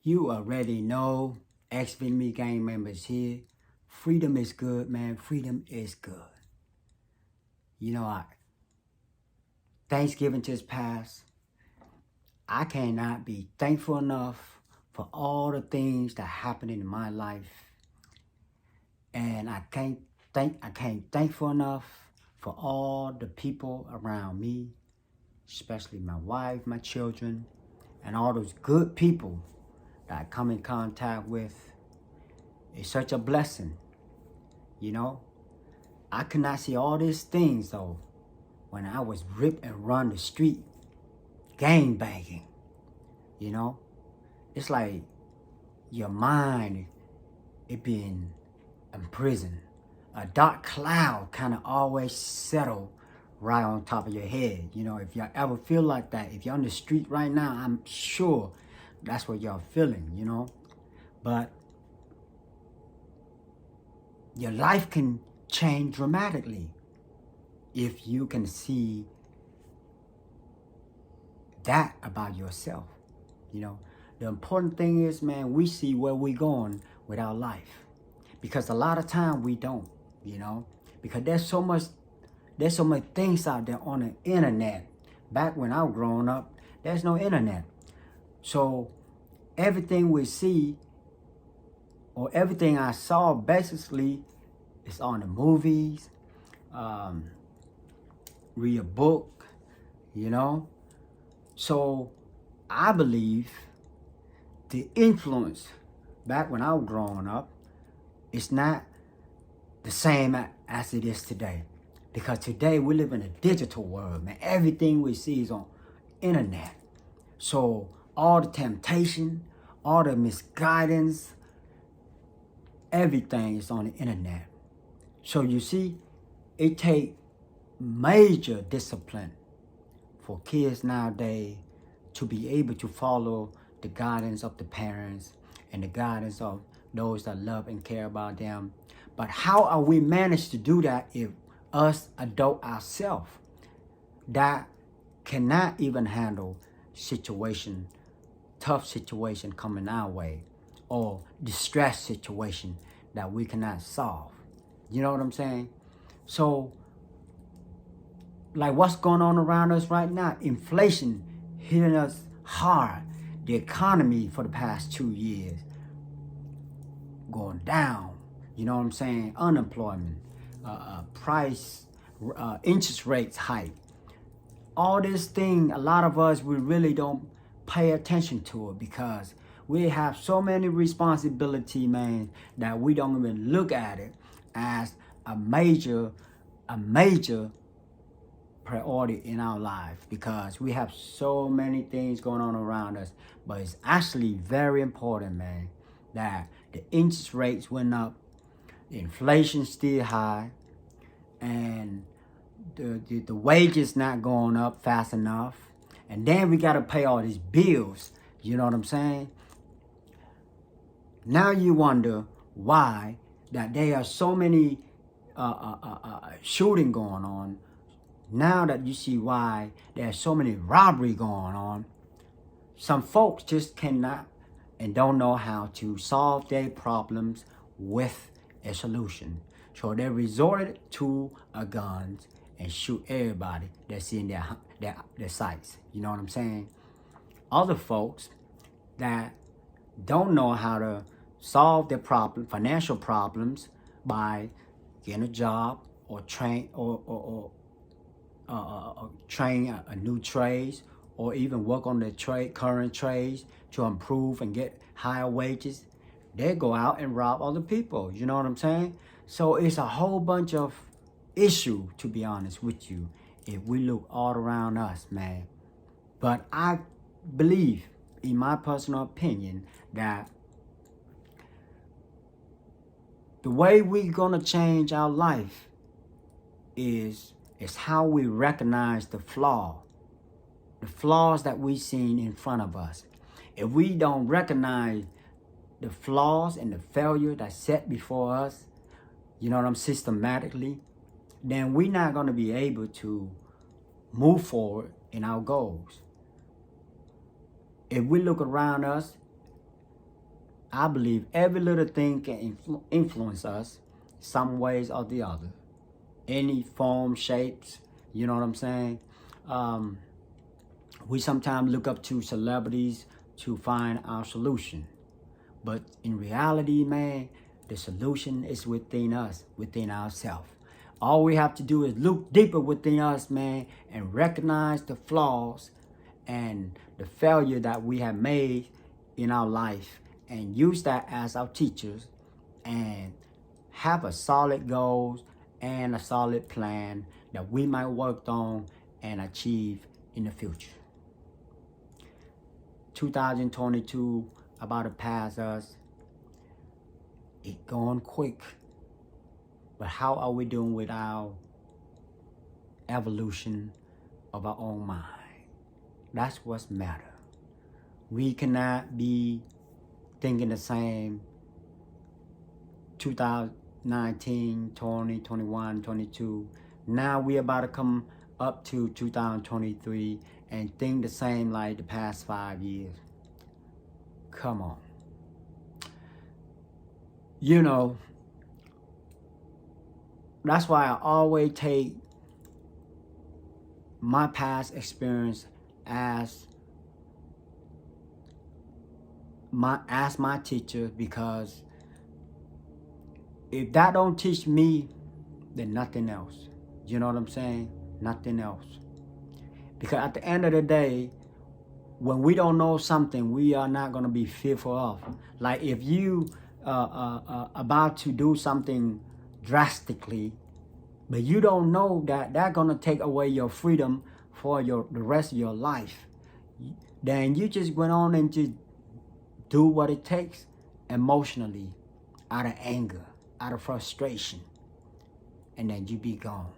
You already know, XVME gang members here. Freedom is good, man. Freedom is good. You know, Thanksgiving just passed. I cannot be thankful enough for all the things that happened in my life. And I can't thankful enough for all the people around me, especially my wife, my children, and all those good people that I come in contact with. It's such a blessing, you know. I could not see all these things though when I was ripped and run the street, gang banging, you know. It's like your mind, it being imprisoned. A dark cloud kind of always settle right on top of your head. You know, if y'all ever feel like that, if you're on the street right now, I'm sure that's what y'all feeling, you know. But your life can change dramatically if you can see that about yourself. You know, the important thing is, man, we see where we're going with our life, because a lot of time we don't, you know, because there's so much things out there on the internet. Back when I was growing up, there's no internet, so everything we see or everything I saw basically is on the movies, read a book, you know. So I believe the influence back when I was growing up is not the same as it is today. Because today we live in a digital world, man. Everything we see is on internet. So all the temptation, all the misguidance, everything is on the internet. So you see, it takes major discipline for kids nowadays to be able to follow the guidance of the parents and the guidance of those that love and care about them. But how are we managed to do that if us adult ourselves that cannot even handle tough situation coming our way, or distress situation that we cannot solve? You know what I'm saying? So, like what's going on around us right now, inflation hitting us hard. The economy for the past 2 years going down. You know what I'm saying? Unemployment, interest rates hike. All this thing, a lot of us, we really don't pay attention to it because we have so many responsibility, man, that we don't even look at it as a major priority in our life, because we have so many things going on around us. But it's actually very important, man, that the interest rates went up, the inflation still high, and the wages not going up fast enough, and then we got to pay all these bills. You know what I'm saying? Now you wonder why that there are so many shooting going on. Now that you see why there's so many robbery going on, some folks just cannot and don't know how to solve their problems with a solution. So they resorted to a guns and shoot everybody that's in their sights. You know what I'm saying? Other folks that don't know how to solve their financial problems by getting a job or train train a new trades, or even work on their current trades to improve and get higher wages, they go out and rob other people. You know what I'm saying? So it's a whole bunch of issue, to be honest with you, if we look all around us, man. But I believe, in my personal opinion, that the way we're gonna change our life is how we recognize the flaws that we seen in front of us. If we don't recognize the flaws and the failure that's set before us, you know what I'm systematically, then we're not going to be able to move forward in our goals. If we look around us, I believe every little thing can influence us some ways or the other. Any form, shapes, you know what I'm saying? We sometimes look up to celebrities to find our solution. But in reality, man, the solution is within us, within ourselves. All we have to do is look deeper within us, man, and recognize the flaws and the failure that we have made in our life and use that as our teachers and have a solid goals and a solid plan that we might work on and achieve in the future. 2022 about to pass us. It's going quick. But how are we doing with our evolution of our own mind? That's what's matter. We cannot be thinking the same 2019, 20, 21, 22. Now we about to come up to 2023 and think the same like the past 5 years. Come on. You know, that's why I always take my past experience as my teacher, because if that don't teach me, then nothing else. You know what I'm saying? Nothing else. Because at the end of the day, when we don't know something, we are not going to be fearful of. Like if you about to do something drastically, but you don't know that that's going to take away your freedom for the rest of your life, then you just went on and just do what it takes emotionally, out of anger, out of frustration, and then you be gone.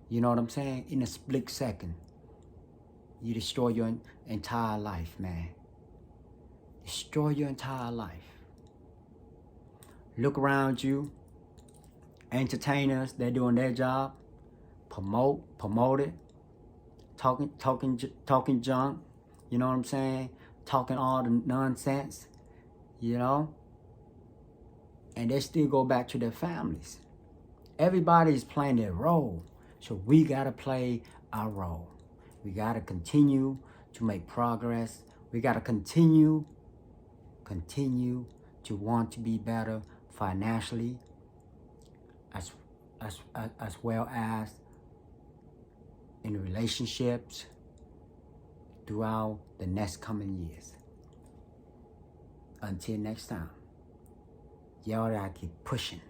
You know what I'm saying? In a split second, you destroy your entire life, man. Destroy your entire life. Look around you. Entertainers, they're doing their job. Promote it. Talking junk. You know what I'm saying? Talking all the nonsense. You know? And they still go back to their families. Everybody's playing their role. So we gotta play our role. We gotta continue to make progress. We gotta continue to want to be better financially, as well as in relationships throughout the next coming years. Until next time, y'all gotta keep pushing.